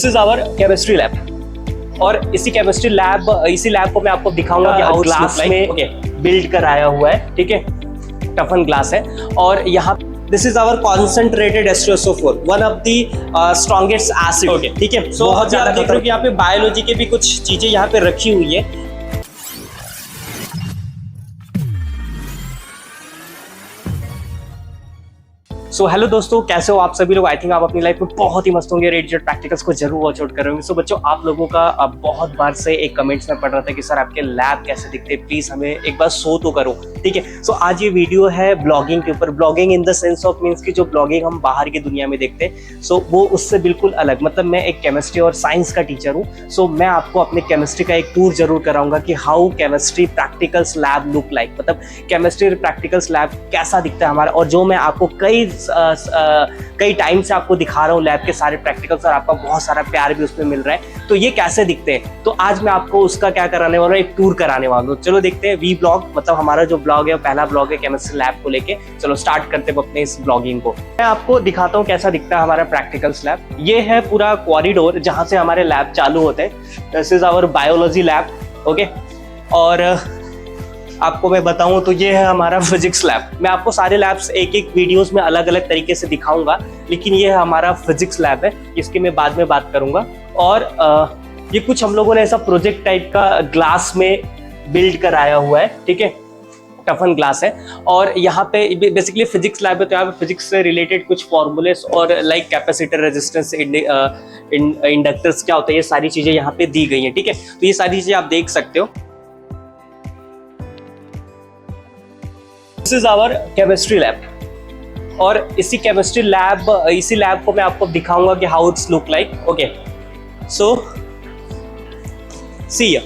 This is our chemistry lab और इसी lab को मैं आपको दिखाऊंगा कि हाउ ग्लास में बिल्ड कराया हुआ है। ठीक है, टफन ग्लास है और यहाँ this is our concentrated H2SO4, one of the strongest acid. ठीक है, सो बहुत ज्यादा देख रहे हो कि यहाँ पे बायोलॉजी की भी कुछ चीजें यहाँ पे रखी हुई है। सो हेलो दोस्तों, कैसे हो आप सभी लोग? आई थिंक आप अपनी लाइफ में बहुत ही मस्त होंगे। रेडिएट प्रैक्टिकल्स को जरूर वॉच आउट कर रहे होंगे। सो बच्चों, आप लोगों का बहुत बार से एक कमेंट्स में पढ़ रहा था कि सर आपके लैब कैसे दिखते हैं, प्लीज हमें एक बार शो तो करो। ठीक है, सो आज ये वीडियो है ब्लॉगिंग के ऊपर। Blogging in the sense of means की जो ब्लॉगिंग हम बाहर की दुनिया में देखते हैं, सो वो उससे बिल्कुल अलग। मतलब मैं एक केमिस्ट्री और साइंस का टीचर हूँ, सो मैं आपको अपने केमिस्ट्री का एक टूर जरूर कराऊंगा कि how chemistry practicals lab look like. मतलब केमिस्ट्री प्रैक्टिकल्स लैब कैसा दिखता है हमारा, और जो मैं आपको कई टाइम से आपको दिखा रहा हूँ लैब के सारे प्रैक्टिकल्स, और आपका बहुत सारा प्यार भी उसमें मिल रहा है। तो ये कैसे दिखते हैं, तो आज मैं आपको उसका क्या कराने वाला हूँ, एक टूर कराने वाला हूँ। चलो देखते हैं। वी ब्लॉग मतलब हमारा जो ब्लॉग है, पहला ब्लॉग है केमिस्ट्री लैब को लेके। चलो स्टार्ट करते हैं अपने इस ब्लॉगिंग को। मैं आपको दिखाता हूँ कैसा दिखता है हमारा प्रैक्टिकल्स लैब। ये है पूरा कॉरिडोर जहाँ से हमारे लैब चालू होते हैं। This is our biology lab. Okay, और आपको मैं बताऊं तो ये है हमारा फिजिक्स लैब। मैं आपको सारे लैब्स एक एक वीडियोस में अलग अलग तरीके से दिखाऊंगा, लेकिन ये है हमारा फिजिक्स लैब है, इसकी मैं बाद में बात करूंगा। और ये कुछ हम लोगों ने ऐसा प्रोजेक्ट टाइप का ग्लास में बिल्ड कराया हुआ है। ठीक है, टफन ग्लास है। और यहाँ पे बेसिकली फिजिक्स लैब है, तो यहाँ पे फिजिक्स से रिलेटेड कुछ फॉर्मूलेस और लाइक कैपेसिटर, रेजिस्टेंस, इंडक्टर्स क्या होता है, ये सारी चीजें यहाँ पे दी गई हैं। ठीक है, तो ये सारी चीजें आप देख सकते हो। This is our chemistry lab और इसी लैब को मैं आपको दिखाऊंगा कि how it's look like. Okay, so see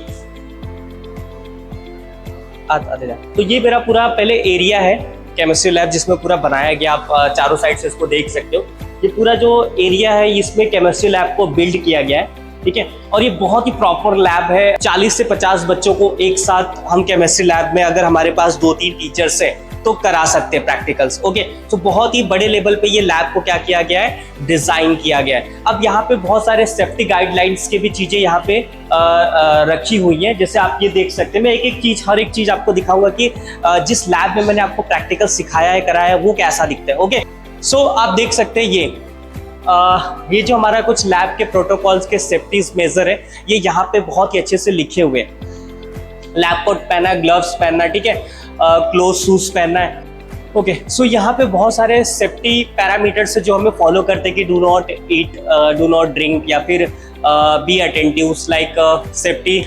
तो ये मेरा पूरा पहले एरिया है केमिस्ट्री लैब, जिसमें पूरा बनाया गया। आप चारों साइड से इसको देख सकते हो। ये पूरा जो एरिया है, इसमें केमिस्ट्री लैब को बिल्ड किया गया है। ठीक है, और ये बहुत ही प्रॉपर लैब है। 40 से 50 बच्चों को एक साथ हम केमिस्ट्री लैब में, अगर हमारे पास 2-3 टीचर्स हैं, तो करा सकते हैं प्रैक्टिकल्स। ओके, तो बहुत ही बड़े लेवल पे ये लैब को क्या किया गया है, डिजाइन किया गया है। अब यहाँ पे बहुत सारे सेफ्टी गाइडलाइंस की भी चीजें यहाँ पे रखी हुई हैं। जैसे आप ये देख सकते हैं, मैं हर एक चीज आपको दिखाऊंगा कि जिस लैब में मैंने आपको प्रैक्टिकल सिखाया है, कराया है, वो कैसा दिखता है। ओके, सो आप देख सकते हैं ये जो हमारा कुछ लैब के प्रोटोकॉल्स के सेफ्टी मेजर है, ये यहाँ पे बहुत ही अच्छे से लिखे हुए हैं। लैब कोट पहना, ग्लव्स पहनना, ठीक है, क्लोज शूज पहनना है। ओके, सो यहाँ पे बहुत सारे सेफ्टी पैरामीटर्स जो हमें फॉलो करते हैं कि do not eat, do not drink, या फिर be attentive, like safety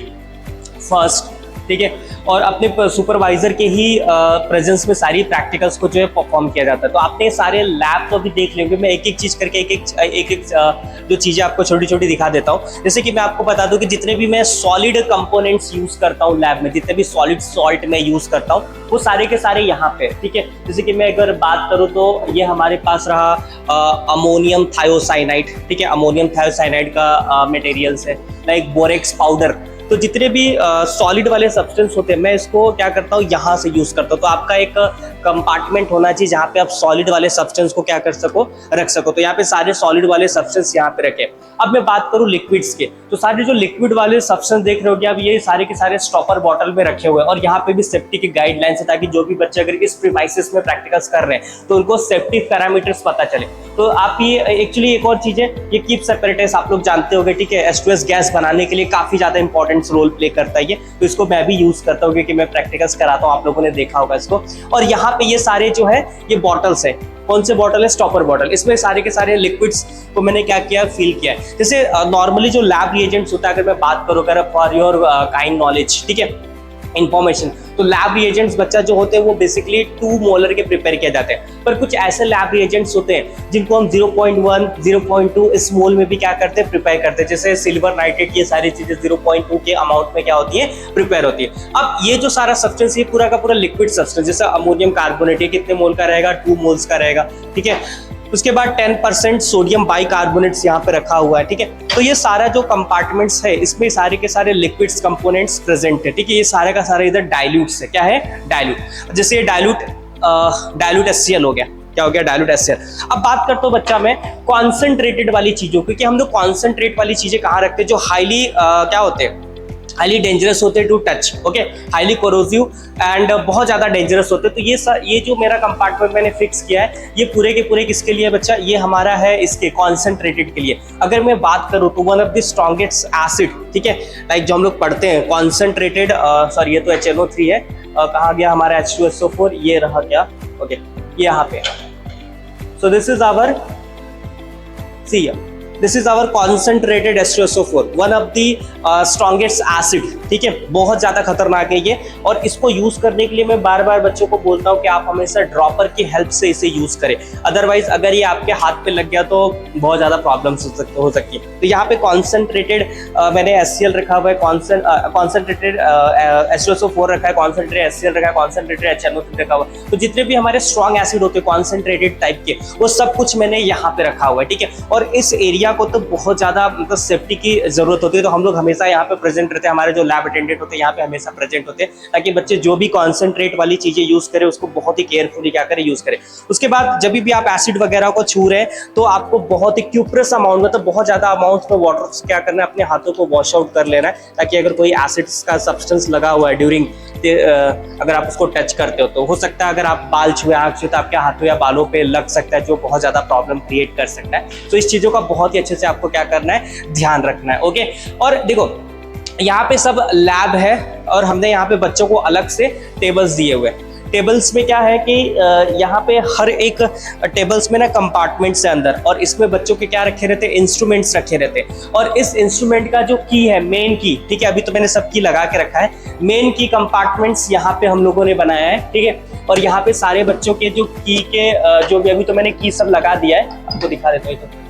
first. ठीक है, और अपने सुपरवाइजर के ही प्रेजेंस में सारी प्रैक्टिकल्स को जो है परफॉर्म किया जाता है। तो आपने सारे लैब तो भी देख लेंगे। मैं एक एक चीज करके एक जो चीजें आपको छोटी छोटी दिखा देता हूँ। जैसे कि मैं आपको बता दूं कि जितने भी मैं सॉलिड कंपोनेंट्स यूज करता हूँ लैब में, जितने भी सॉलिड सॉल्ट मैं यूज करता हूँ, वो सारे के सारे यहाँ पे। ठीक है, जैसे कि मैं अगर बात करूँ तो ये हमारे पास रहा अमोनियम थायोसाइनाइड। ठीक है, अमोनियम थायोसाइनाइड का मटेरियल्स है, लाइक बोरेक्स पाउडर। तो जितने भी सॉलिड वाले सब्सटेंस होते हैं, मैं इसको क्या करता हूँ, यहाँ से यूज करता हूँ। तो आपका एक कंपार्टमेंट होना चाहिए जहाँ पे आप सॉलिड वाले सब्सटेंस को क्या कर सको, रख सको। तो यहाँ पे सारे सॉलिड वाले सब्सटेंस यहाँ पे रखे। अब मैं बात करूँ लिक्विड्स के, तो सारे जो लिक्विड वाले सब्सटेंस देख रहे हो, अब ये सारे के सारे स्टॉपर बॉटल में रखे हुए हैं। और यहाँ पे भी सेफ्टी की गाइडलाइंस है, ताकि जो भी बच्चे अगर इस प्रीमाइसिस में प्रैक्टिकल्स कर रहे हैं, तो उनको सेफ्टी पैरामीटर्स पता चले। तो आप ये एक्चुअली एक और चीज है, ये कीप सेपरेटर्स आप लोग जानते होंगे। ठीक है, H2S गैस बनाने के लिए काफी ज्यादा इंपॉर्टेंट रोल प्ले करता है ये, तो इसको मैं भी यूज करता हूँ क्योंकि मैं प्रैक्टिकल्स कराता हूँ। आप लोगों ने देखा होगा इसको। और यहाँ पे ये सारे जो है, ये बॉटल्स है। कौन से बॉटल है? Stopper bottle. इसमें सारे के सारे लिक्विड्स को मैंने क्या किया, फिल किया है। जैसे नॉर्मली जो लैब रिएजेंट्स होता है, अगर मैं बात करूँ फॉर योर काइंड नॉलेज, ठीक है, इंफॉर्मेशन, तो लैब रिएजेंट्स बच्चा जो होते हैं वो बेसिकली 2 मोलर के प्रिपेयर किए जाते हैं। पर कुछ ऐसे लैब रिएजेंट्स होते हैं जिनको हम 0.1, 0.2 इस मोल में भी क्या करते हैं, प्रिपेयर करते हैं। जैसे सिल्वर नाइट्रेट, ये सारी चीजें 0.2 के अमाउंट में क्या होती है, प्रिपेयर होती है। अब ये जो सारा सब्सटेंस, ये पूरा का पूरा लिक्विड सब्सटेंस, जैसे अमोनियम कार्बोनेट, ये कितने मोल का रहेगा, 2 मोल्स का रहेगा। ठीक है, उसके बाद 10% सोडियम बाइकार्बोनेट्स यहाँ पे रखा हुआ है। ठीक है, तो ये सारा जो कंपार्टमेंट्स है, इसमें सारे के सारे लिक्विड्स कंपोनेंट्स प्रेजेंट है। ठीक है, ये सारे का सारा इधर डाइल्यूट्स है। क्या है? डाइल्यूट। जैसे ये डाइल्यूट HCl हो गया। क्या हो गया, डाइल्यूट HCl। अब बात करता हूँ बच्चा मैं कॉन्सेंट्रेटेड वाली चीजों, क्योंकि हम लोग कॉन्सेंट्रेट वाली चीजें कहाँ रखते हैं, जो हाईली क्या होते हैं, हाईली डेंजरस होते हैं to touch, okay, highly corrosive and बहुत ज़्यादा डेंजरस होते हैं। तो ये जो मेरा कंपार्टमेंट मैंने फिक्स किया है, ये पूरे के पूरे किसके लिए बच्चा, ये हमारा है इसके कॉन्सेंट्रेटेड के लिए। अगर मैं बात करूँ तो one of the strongest acid, ठीक है, लाइक जो हम लोग पढ़ते हैं कॉन्सेंट्रेटेड, सॉरी ये तो HNO3 है, कहाँ गया हमारा H2SO4, ये रहा क्या, ओके, ये यहाँ पे। So this is our see, this is our concentrated H2SO4, one of the strongest acid, ठीक है, बहुत ज्यादा खतरनाक है ये। और इसको यूज करने के लिए मैं बार बार बच्चों को बोलता हूँ कि आप हमेशा ड्रॉपर की हेल्प से इसे यूज करें, अदरवाइज अगर ये आपके हाथ पे लग गया तो बहुत ज्यादा प्रॉब्लम्स हो सकती है। तो यहाँ पे कॉन्सेंट्रेटेड मैंने HCl रखा हुआ है, कॉन्सेंट्रेटेड H2SO4 रखा है, कॉन्सेंट्रेटेड HCl रखा है, कॉन्सेंट्रेटेड HNO3 रखा हुआ है। तो जितने भी हमारे स्ट्रॉन्ग एसिड होते हैं कॉन्सेंट्रेटेड टाइप के, वो सब कुछ मैंने यहाँ पे रखा हुआ है, ठीक है। और इस एरिया को तो बहुत ज्यादा मतलब सेफ्टी की जरूरत होती है, तो हम लोग हमेशा यहाँ पे प्रेजेंट रहते हैं, हमारे जो लैब अटेंडेंट होते हैं यहाँ पे हमेशा प्रेजेंट होते हैं, ताकि बच्चे जो भी कॉन्सेंट्रेट वाली चीजें यूज करें उसको बहुत ही केयरफुली क्या करें, यूज करें। उसके बाद जब भी आप एसिड वगैरह को छू रहे हैं तो आपको बहुत ही क्यूप्रस अमाउंट, मतलब बहुत ज्यादा अमाउंट में वाटर क्या करना है, अपने हाथों को वॉश आउट कर लेना है, ताकि अगर कोई एसिड्स का सब्सटेंस लगा हुआ है ड्यूरिंग अगर आप उसको टच करते हो तो हो सकता है अगर आप बाल छुए, आँख छुए तो आपके हाथों या बालों पे लग सकता है, जो बहुत ज्यादा प्रॉब्लम क्रिएट कर सकता है। तो इस चीजों का बहुत ही अच्छे से आपको क्या करना है, ध्यान रखना है, ओके। और देखो यहाँ पे सब लैब है और हमने यहाँ पे बच्चों को अलग से टेबल्स दिए हुए हैं। टेबल्स में क्या है कि यहाँ पे हर एक टेबल्स में ना कंपार्टमेंट्स है अंदर, और इसमें बच्चों के क्या रखे रहते हैं, इंस्ट्रूमेंट्स रखे रहते हैं। और इस इंस्ट्रूमेंट का जो की है, मेन की, ठीक है, अभी तो मैंने सब की लगा के रखा है, मेन की कंपार्टमेंट्स यहाँ पे हम लोगों ने बनाया है, ठीक है। और यहाँ पे सारे बच्चों के जो की के जो भी अभी तो मैंने की सब लगा दिया है, आपको दिखा देता हूँ,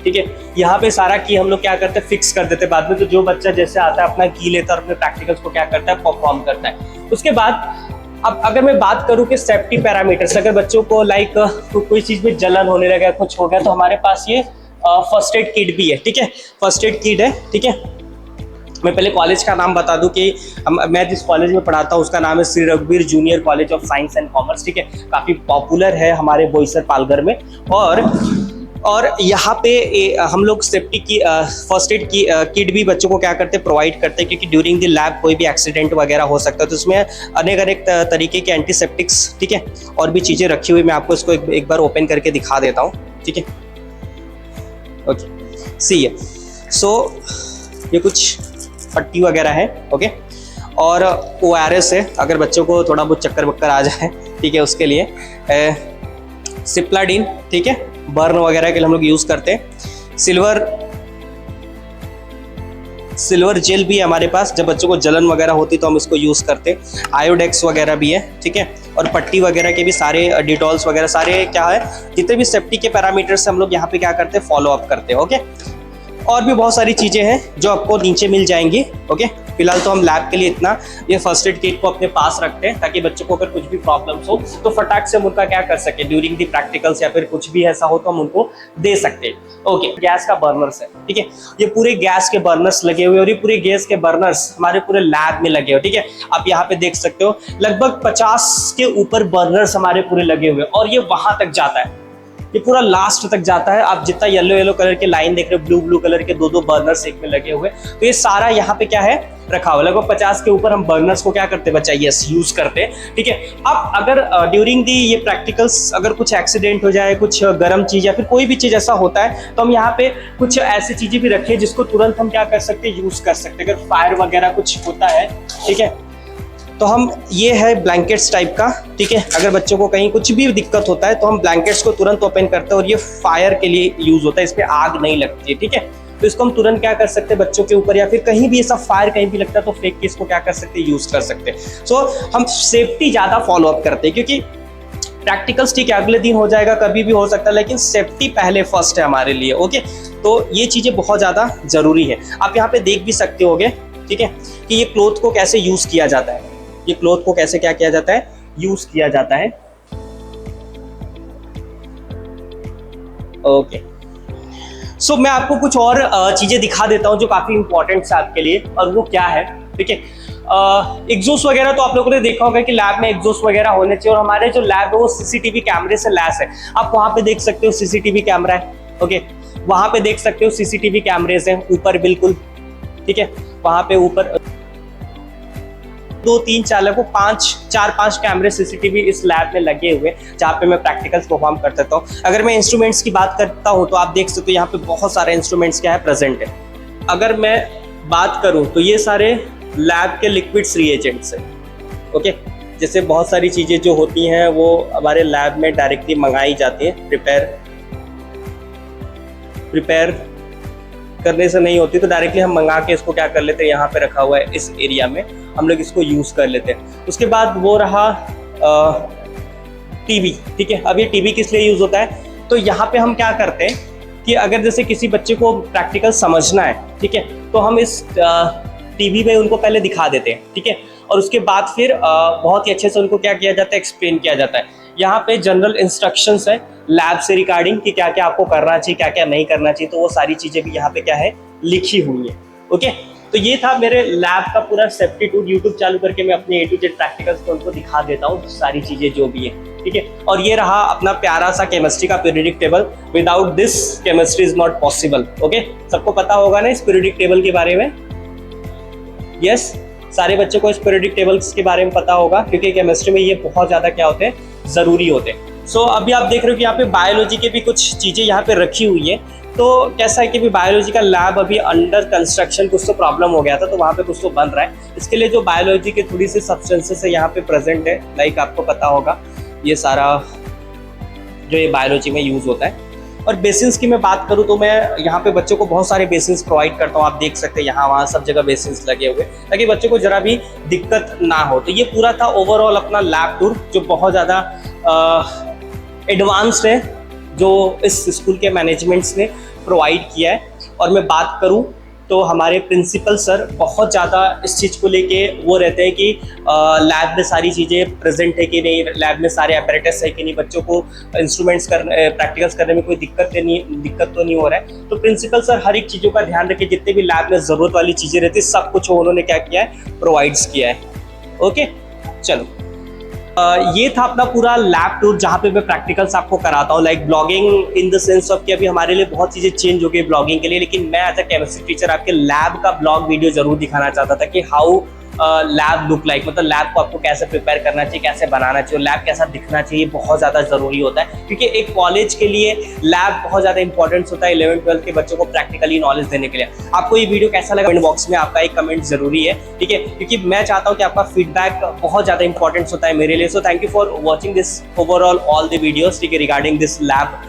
ठीक है। यहाँ पे सारा की हम लोग क्या करते हैं, फिक्स कर देते हैं बाद में। तो जो बच्चा जैसे आता है अपना की लेता है और अपने प्रैक्टिकल्स को क्या करता है, परफॉर्म करता है। उसके बाद अब अगर मैं बात करूं कि सेफ्टी पैरामीटर्स, अगर बच्चों को लाइक कोई चीज में जलन होने लगा, कुछ हो गया, तो हमारे पास ये फर्स्ट एड किट भी है, ठीक है, फर्स्ट एड किट है, ठीक है। मैं पहले कॉलेज का नाम बता दूं कि मैं जिस कॉलेज में पढ़ाता हूं उसका नाम है श्री रघुवीर junior college of science and commerce, ठीक है, काफी पॉपुलर है हमारे बोईसर पालघर में। और यहाँ पे हम लोग सेफ्टी की फर्स्ट एड की किट भी बच्चों को क्या करते हैं, प्रोवाइड करते हैं, क्योंकि ड्यूरिंग द लैब कोई भी एक्सीडेंट वगैरह हो सकता है। तो उसमें अनेक तरीके के एंटीसेप्टिक्स, ठीक है, और भी चीज़ें रखी हुई, मैं आपको इसको एक बार ओपन करके दिखा देता हूँ, ठीक है, ओके। सी है, सो ये कुछ पट्टी वगैरह है, ओके, और ORS है अगर बच्चों को थोड़ा बहुत चक्कर वक्कर आ जाए, ठीक है, उसके लिए सिप्लाडीन, ठीक है, बर्न वगैरह के लिए हम लोग यूज करते हैं। सिल्वर जेल भी है हमारे पास, जब बच्चों को जलन वगैरह होती तो हम इसको यूज करते हैं। आयोडेक्स वगैरह भी है, ठीक है, और पट्टी वगैरह के भी सारे डिटॉल्स वगैरह सारे क्या है, जितने भी सेफ्टी के पैरामीटर्स हम लोग यहाँ पे क्या करते हैं, फॉलो अप करते हैं, ओके। और भी बहुत सारी चीजें हैं जो आपको नीचे मिल जाएंगी, ओके। फिलहाल तो हम लैब के लिए इतना ये फर्स्ट एड किट को अपने पास रखते हैं, ताकि बच्चों को अगर कुछ भी प्रॉब्लम्स हो तो फटाक से हम उनका क्या कर सके, ड्यूरिंग दी प्रैक्टिकल्स या फिर कुछ भी ऐसा हो तो हम उनको दे सकते हैं, ओके। गैस का बर्नर्स है, ठीक है, ये पूरे गैस के बर्नर्स लगे हुए और ये पूरे गैस के बर्नर्स हमारे पूरे लैब में लगे हुए, ठीक है। आप यहाँ पे देख सकते हो लगभग 50 के ऊपर बर्नर्स हमारे पूरे लगे हुए, और ये वहां तक जाता है, ये पूरा लास्ट तक जाता है। आप जितना येलो कलर के लाइन देख रहे हो, ब्लू कलर के दो बर्नर्स एक में लगे हुए, तो ये सारा यहाँ पे क्या है, रखा हुआ। लगभग 50 के ऊपर हम बर्नर्स को क्या करते हैं बच्चा, यस, यूज करते हैं, ठीक है। अब अगर ड्यूरिंग दी ये प्रैक्टिकल्स अगर कुछ एक्सीडेंट हो जाए, कुछ गर्म चीज या फिर कोई भी चीज ऐसा होता है, तो हम यहाँ पे कुछ ऐसी चीजें भी रखें जिसको तुरंत हम क्या कर सकते हैं, यूज कर सकते हैं। अगर फायर वगैरह कुछ होता है, ठीक है, तो हम ये है ब्लैंकेट्स टाइप का, ठीक है, अगर बच्चों को कहीं कुछ भी दिक्कत होता है तो हम ब्लैंकेट्स को तुरंत ओपन करते हैं, और ये फायर के लिए यूज होता है, इसमें आग नहीं लगती है, ठीक है। तो इसको हम तुरंत क्या कर सकते हैं, बच्चों के ऊपर या फिर कहीं भी ऐसा फायर कहीं भी लगता है तो फेंक के इसको क्या कर सकते हैं, यूज कर सकते हैं। सो हम सेफ्टी ज्यादा फॉलो अप करते हैं, क्योंकि प्रैक्टिकल्स ठीक है अगले दिन हो जाएगा, कभी भी हो सकता है, लेकिन सेफ्टी पहले फर्स्ट है हमारे लिए, ओके। तो ये चीजें बहुत ज्यादा जरूरी है। आप यहाँ पे देख भी सकते होगे, ठीक है, कि ये क्लॉथ को कैसे यूज किया जाता है, ये क्लॉथ को कैसे क्या किया जाता है, यूज किया जाता है, ओके। सो मैं आपको कुछ और चीजें दिखा देता हूं जो काफी इंपॉर्टेंट है आपके लिए, और वो क्या है, ठीक है। एग्जॉस्ट वगैरह तो आप लोगों ने देखा होगा कि लैब में एग्जॉस्ट वगैरह होने चाहिए, और हमारे जो लैब है वो सीसीटीवी कैमरे से लैस है। आप वहां पे देख सकते हो सीसीटीवी कैमरा है, ओके, वहां पे देख सकते हो सीसीटीवी कैमरेज हैं ऊपर बिल्कुल, ठीक है, वहां पे ऊपर 2 3 4 को 4 5 कैमरे सीसीटीवी इस लैब में लगे हुए जहाँ पे मैं प्रैक्टिकल्स परफॉर्म कर सकता हूँ। अगर मैं इंस्ट्रूमेंट्स की बात करता हूँ तो आप देख सकते हो यहाँ पे बहुत सारे इंस्ट्रूमेंट्स क्या है प्रेजेंट है। अगर मैं बात करूँ तो ये सारे लैब के लिक्विड्स रिएजेंट्स हैं, ओके, जैसे बहुत सारी चीज़ें जो होती हैं वो हमारे लैब में डायरेक्टली मंगाई जाती हैं, प्रिपेयर करने से नहीं होती, तो डायरेक्टली हम मंगा के इसको क्या कर लेते हैं, यहाँ पे रखा हुआ है इस एरिया में, हम लोग इसको यूज़ कर लेते हैं। उसके बाद वो रहा टीवी, ठीक है। अब ये टीवी किस लिए यूज़ होता है, तो यहाँ पे हम क्या करते हैं कि अगर जैसे किसी बच्चे को प्रैक्टिकल समझना है, ठीक है, तो हम इस टीवी में उनको पहले दिखा देते हैं, ठीक है, और उसके बाद फिर बहुत ही अच्छे से उनको क्या किया जाता है, एक्सप्लेन किया जाता है। यहाँ पे जनरल इंस्ट्रक्शंस है लैब से रिगार्डिंग कि क्या क्या आपको करना चाहिए, क्या क्या नहीं करना चाहिए, तो वो सारी चीज़ें भी यहाँ पे क्या है लिखी हुई है, ओके। तो ये था मेरे लैब का पूरा सेफ्टी टूल। यूट्यूब चालू करके मैं अपने A to Z प्रैक्टिकल्स को उनको दिखा देता हूँ, सारी चीज़ें जो भी है, ठीक है। और ये रहा अपना प्यारा सा केमिस्ट्री का periodic table. Without this chemistry is not possible, okay. सबको पता होगा ना इस पीरियडिक टेबल के बारे में, यस, सारे बच्चों को इस पीरियडिक टेबल्स के बारे में पता होगा, क्योंकि केमिस्ट्री में ये बहुत ज़्यादा क्या होते हैं, ज़रूरी होते हैं। सो अभी आप देख रहे हो कि यहाँ पे बायोलॉजी के भी कुछ चीज़ें यहाँ पे रखी हुई है। तो कैसा है कि भी बायोलॉजी का लैब अभी अंडर कंस्ट्रक्शन, कुछ तो प्रॉब्लम हो गया था, तो वहाँ पे कुछ तो बन रहा है। इसके लिए जो बायोलॉजी के थोड़ी सी सब्सटेंसेस है यहाँ पे प्रेजेंट है, लाइक आपको पता होगा ये सारा जो ये बायोलॉजी में यूज़ होता है। और बेसिन्स की मैं बात करूँ तो मैं यहाँ पे बच्चों को बहुत सारे बेसिन्स प्रोवाइड करता हूँ। आप देख सकते हैं यहाँ वहाँ सब जगह बेसिन्स लगे हुए, ताकि बच्चों को जरा भी दिक्कत ना हो। तो ये पूरा था ओवरऑल अपना लैब टूर, जो बहुत ज़्यादा एडवांस्ड है, जो इस स्कूल के मैनेजमेंट्स ने प्रोवाइड किया है। और मैं बात करूं तो हमारे प्रिंसिपल सर बहुत ज़्यादा इस चीज़ को लेके वो रहते हैं कि लैब में सारी चीज़ें प्रेजेंट है कि नहीं, लैब में सारे अपैरेटस है कि नहीं, बच्चों को इंस्ट्रूमेंट्स करने, प्रैक्टिकल्स करने में कोई दिक्कत तो नहीं हो रहा है। तो प्रिंसिपल सर हर एक चीज़ों का ध्यान रखे, जितने भी लैब में ज़रूरत वाली चीज़ें रहती है सब कुछ उन्होंने क्या किया है, प्रोवाइड्स किया है, ओके। चलो ये था अपना पूरा लैब टूर, जहाँ पे मैं प्रैक्टिकल्स आपको कराता हूँ, like blogging in the sense of कि अभी हमारे लिए बहुत चीज़ें चेंज हो गई ब्लॉगिंग के लिए, लेकिन मैं एज अ केमिस्ट्री टीचर आपके लैब का ब्लॉग वीडियो जरूर दिखाना चाहता था कि हाउ लैब लुक लाइक, मतलब लैब को आपको कैसे प्रिपेयर करना चाहिए, कैसे बनाना चाहिए, लैब कैसा दिखना चाहिए, बहुत ज़्यादा ज़रूरी होता है। क्योंकि एक कॉलेज के लिए लैब बहुत ज़्यादा इंपॉर्टेंस होता है 11th-12th के बच्चों को प्रैक्टिकली नॉलेज देने के लिए। आपको ये वीडियो कैसा लगा, कमेंट बॉक्स में आपका एक कमेंट जरूरी है, ठीक है, क्योंकि मैं चाहता हूँ कि आपका फीडबैक बहुत ज़्यादा इंपॉर्टेंस होता है मेरे लिए। So thank you for watching this overall all the videos, ठीक है, regarding this lab,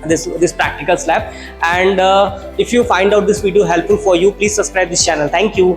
this practicals lab, and if you find out this video helpful for you, please subscribe this channel. Thank you.